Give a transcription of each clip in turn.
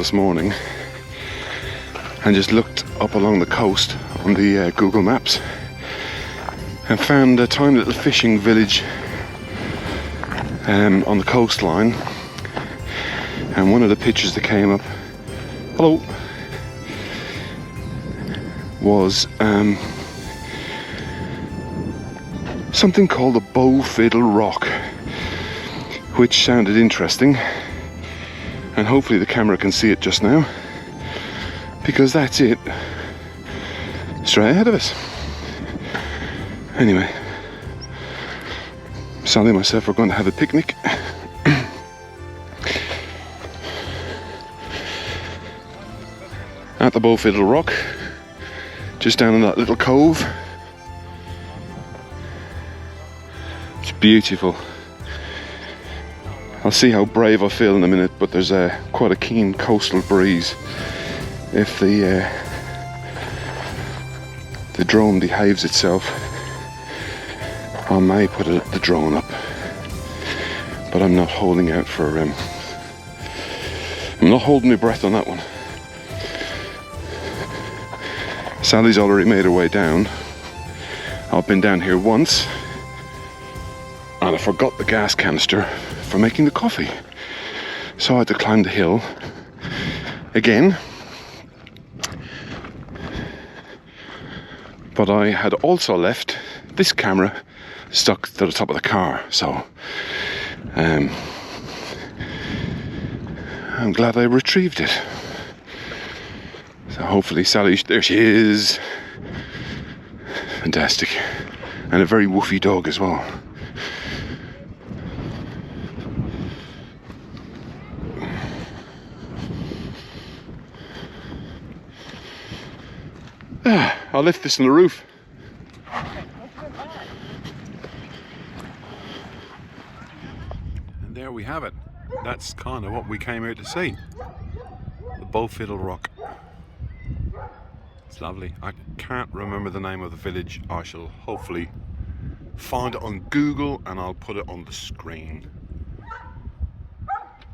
this morning and just looked up along the coast on the Google Maps and found a tiny little fishing village on the coastline, and one of the pictures that came up, hello, was something called the Fiddle Rock, which sounded interesting, and hopefully the camera can see it just now, because that's it straight ahead of us. Anyway, Sally and myself are going to have a picnic. At the Fiddle Rock, just down in that little cove. It's beautiful. I'll see how brave I feel in a minute, but there's quite a keen coastal breeze. If the drone behaves itself, I may put the drone up, but I'm not holding out for. I'm not holding my breath on that one. Sally's already made her way down. I've been down here once, and I forgot the gas canister for making the coffee, so I had to climb the hill again. But I had also left this camera stuck to the top of the car, so I'm glad I retrieved it. So hopefully Sally, there she is. Fantastic. And a very woofy dog as well. I'll lift this on the roof. And there we have it. That's kind of what we came here to see. The Fiddle Rock. It's lovely. I can't remember the name of the village. I shall hopefully find it on Google and I'll put it on the screen.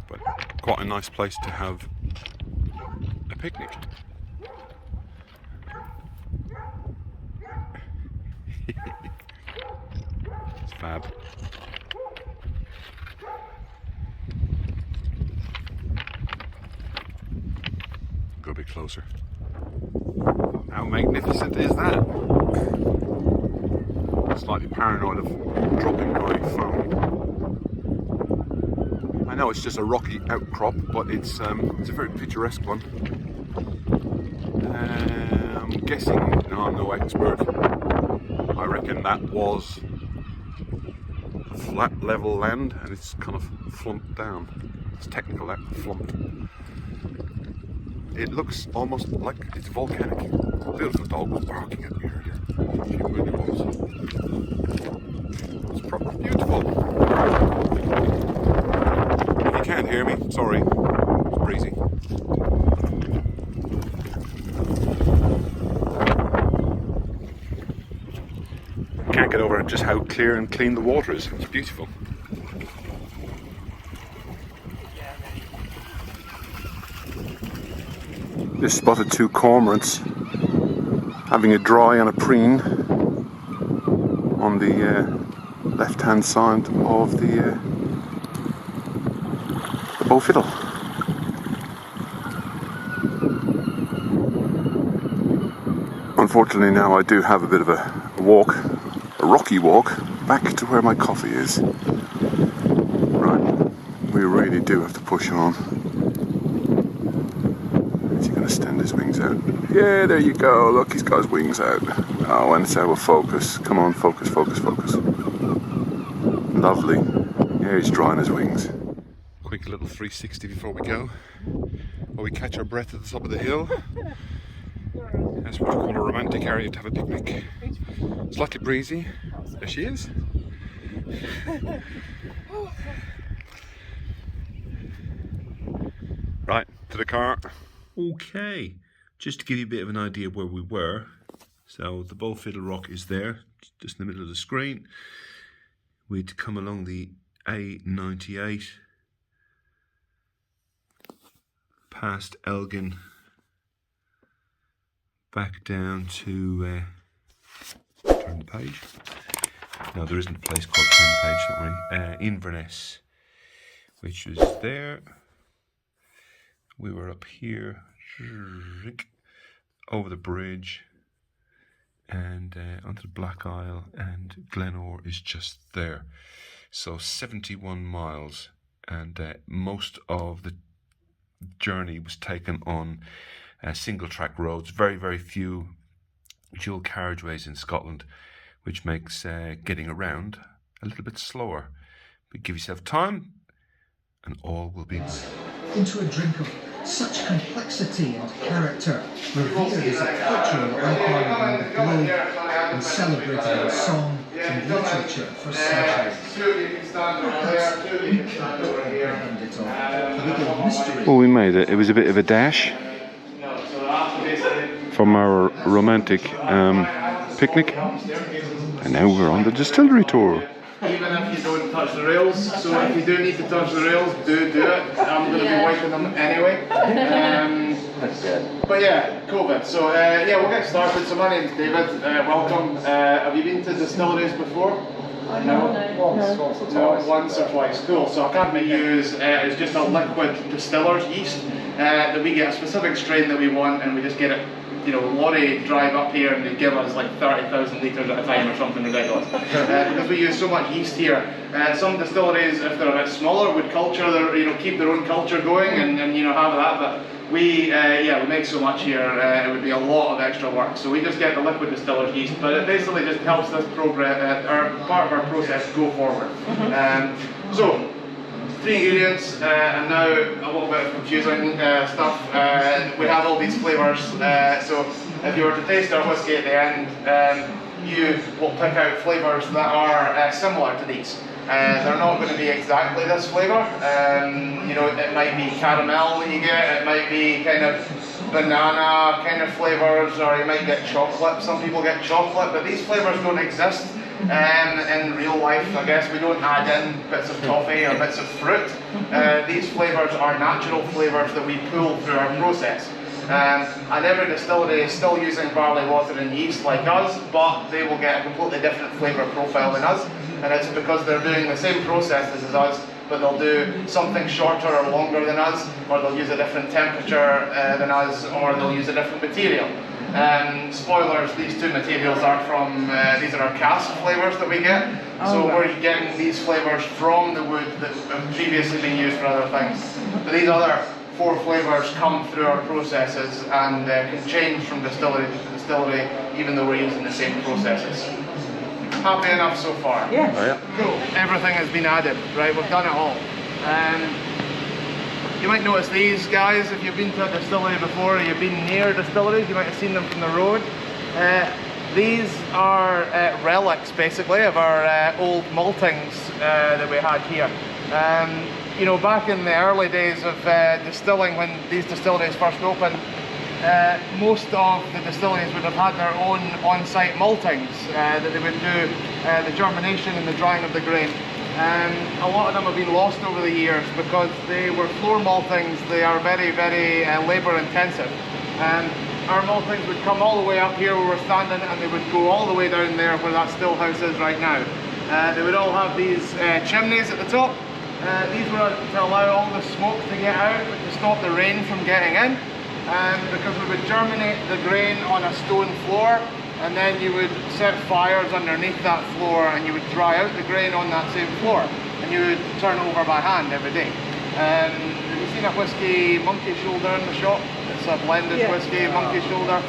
But quite a nice place to have a picnic. It's fab. Go a bit closer. How magnificent is that? Slightly paranoid of dropping my phone. I know it's just a rocky outcrop, but it's a very picturesque one. I'm guessing, no, I'm no expert. I reckon that was flat level land and it's kind of flumped down. It's technical, that flumped. It looks almost like it's volcanic. A beautiful dog was barking at me earlier. She really was. It's probably beautiful. If you can't hear me, sorry. It's breezy. Can't get over just how clear and clean the water is. It's beautiful. Just spotted two cormorants having a dry and a preen on the left hand side of the Fiddle. Unfortunately now I do have a bit of a walk, a rocky walk, back to where my coffee is. Right, we really do have to push on. Is he going to extend his wings out? Yeah, there you go, look, he's got his wings out. Oh, and it's out of focus. Come on, focus, focus, focus. Lovely. Yeah, he's drying his wings. Quick little 360 before we go. While we catch our breath at the top of the hill. That's what you call a romantic area to have a picnic. Slightly breezy. There she is. Right, to the car. Okay, just to give you a bit of an idea of where we were. So the Fiddle Rock is there, just in the middle of the screen. We'd come along the A98, past Elgin, back down to turn the page. No, there isn't a place called Turn the Page, don't worry. Inverness, which was there. We were up here, over the bridge, and onto the Black Isle, and Glen is just there. So 71 miles, and most of the journey was taken on single track roads. Very, very few dual carriageways in Scotland, which makes getting around a little bit slower. But give yourself time and all will be well. Into a drink of such complexity and character, revered as a cultural icon around the globe and celebrated in song and literature for centuries. Perhaps we can't comprehend it all. A little mystery. Well, we made it. It was a bit of a dash from our romantic picnic, and now we're on the distillery tour. Even if you don't touch the rails, so if you do need to touch the rails, do it. I'm going to be wiping them anyway. But yeah, COVID. So yeah, we'll get started. So my name's David. Welcome. Have you been to distilleries before? No. Once or twice. Cool. So what we use is just a liquid distiller's yeast that we get a specific strain that we want, and we just get it. You know, lorry drive up here and they give us like 30,000 litres at a time or something ridiculous. Because we use so much yeast here. Some distilleries, if they're a bit smaller, would culture their, keep their own culture going and have that. But we make so much here, it would be a lot of extra work. So we just get the liquid distiller's yeast, but it basically just helps this progress, part of our process go forward. So. 3 ingredients, and now a little bit of confusing stuff. We have all these flavours, so if you were to taste our whiskey at the end, you will pick out flavours that are similar to these. They're not going to be exactly this flavour. It might be caramel that you get, it might be kind of banana kind of flavours, or you might get chocolate. Some people get chocolate, but these flavours don't exist. In real life, I guess we don't add in bits of toffee or bits of fruit. These flavours are natural flavours that we pull through our process. And every distillery is still using barley water and yeast like us, but they will get a completely different flavour profile than us. And it's because they're doing the same processes as us, but they'll do something shorter or longer than us, or they'll use a different temperature than us, or they'll use a different material. Spoilers, these two materials are from, these are our cask flavours that we get. So we're getting these flavours from the wood that have previously been used for other things. But these other 4 flavours come through our processes and can change from distillery to distillery, even though we're using the same processes. Happy enough so far? Yes. Oh, yeah. Cool. Everything has been added, right? We've done it all. You might notice these guys, if you've been to a distillery before or you've been near distilleries, you might have seen them from the road. These are relics, basically, of our old maltings that we had here. Back in the early days of distilling, when these distilleries first opened, most of the distilleries would have had their own on-site maltings that they would do the germination and the drying of the grain. A lot of them have been lost over the years because they were floor maltings. They are very, very labour intensive. Our maltings would come all the way up here where we're standing, and they would go all the way down there where that still house is right now. They would all have these chimneys at the top. These were to allow all the smoke to get out, but to stop the rain from getting in. Because we would germinate the grain on a stone floor, and then you would set fires underneath that floor, and you would dry out the grain on that same floor, and you would turn over by hand every day. Have you seen a whiskey Monkey Shoulder in the shop? It's a blended whiskey, Monkey Shoulder.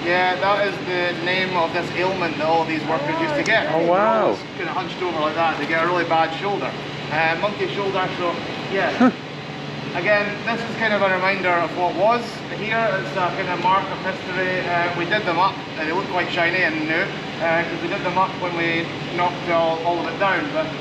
Yeah, that is the name of this ailment that all these workers used to get. Oh wow! Kind of hunched over like that, they get a really bad shoulder. Monkey Shoulder, so yeah. Again, this is kind of a reminder of what was here. It's a kind of mark of history. We did them up, and they look quite shiny and new, because we did them up when we knocked all of it down. But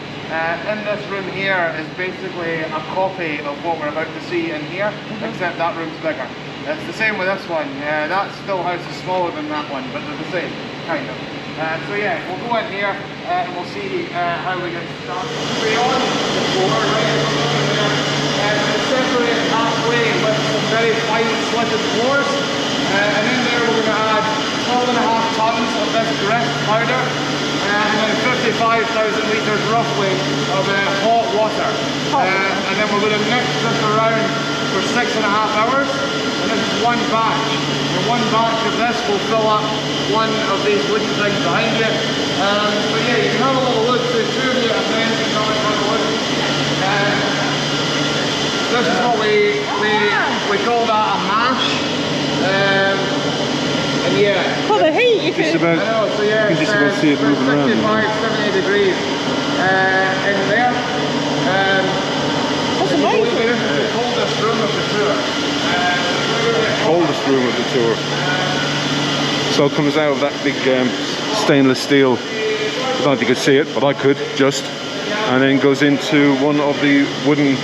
in this room here is basically a copy of what we're about to see in here, except that room's bigger. It's the same with this one. That still house is smaller than that one, but they're the same, kind of. So yeah, we'll go in here and we'll see how we get started. We're on the floor, right? Separated halfway with some very fine slitted floors. And in there we're going to add 12.5 tons of this grit powder, and then 55,000 litres roughly of hot water. And then we're going to mix this around for 6.5 hours, and this is one batch. And one batch of this will fill up one of these wooden things behind you. So yeah, you can have a little look through two of you, and then you can have a look. This is what we call that a mash. And yeah. For the heat, you can. I know, so yeah, you can just about see it moving around. 65, 70 degrees in there. That's amazing. This is the coldest room of the tour. Coldest room of the tour. So it comes out of that big stainless steel. I don't know if you could see it, but I could just. And then goes into one of the wooden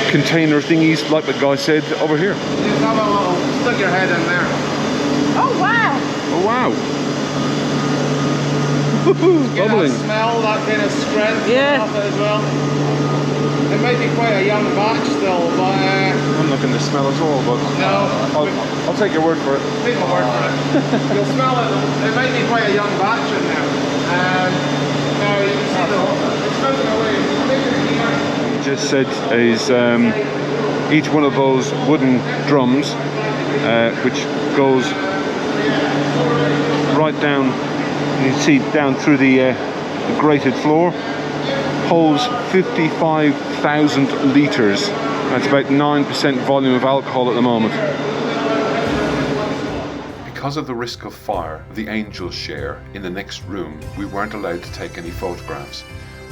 container thingies, like the guy said over here. Just have a little, stick your head in there. Oh wow! Oh wow! Get Bubbling. that smell, that kind of scent Yeah. off it as well. It might be quite a young batch still, but I'm not going to smell at all, but no. I'll take your word for it. Take my word for it. You'll smell it. It might be quite a young batch in there. Now you can see it's moving away. He just said is each one of those wooden drums, which goes right down. You can see down through the grated floor, holds 55,000 litres. That's about 9% volume of alcohol at the moment. Because of the risk of fire, the Angels share, in the next room, we weren't allowed to take any photographs.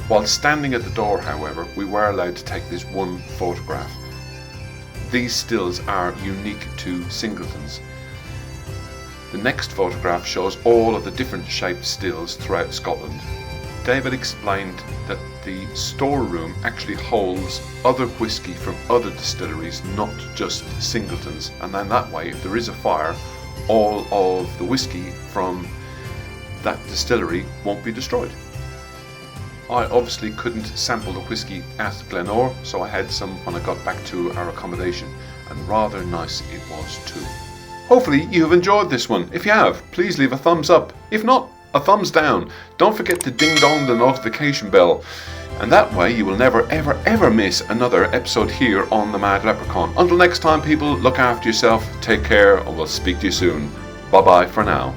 While standing at the door, however, we were allowed to take this one photograph. These stills are unique to Singletons. The next photograph shows all of the different shaped stills throughout Scotland. David explained that the storeroom actually holds other whisky from other distilleries, not just Singletons, and then that way, if there is a fire, all of the whisky from that distillery won't be destroyed. I obviously couldn't sample the whisky at Glen, so I had some when I got back to our accommodation, and rather nice it was too. Hopefully you have enjoyed this one. If you have, please leave a thumbs up. If not, a thumbs down. Don't forget to ding dong the notification bell, and that way you will never ever ever miss another episode here on The Mad Leprechaun. Until next time people, look after yourself, take care, and we'll speak to you soon. Bye bye for now.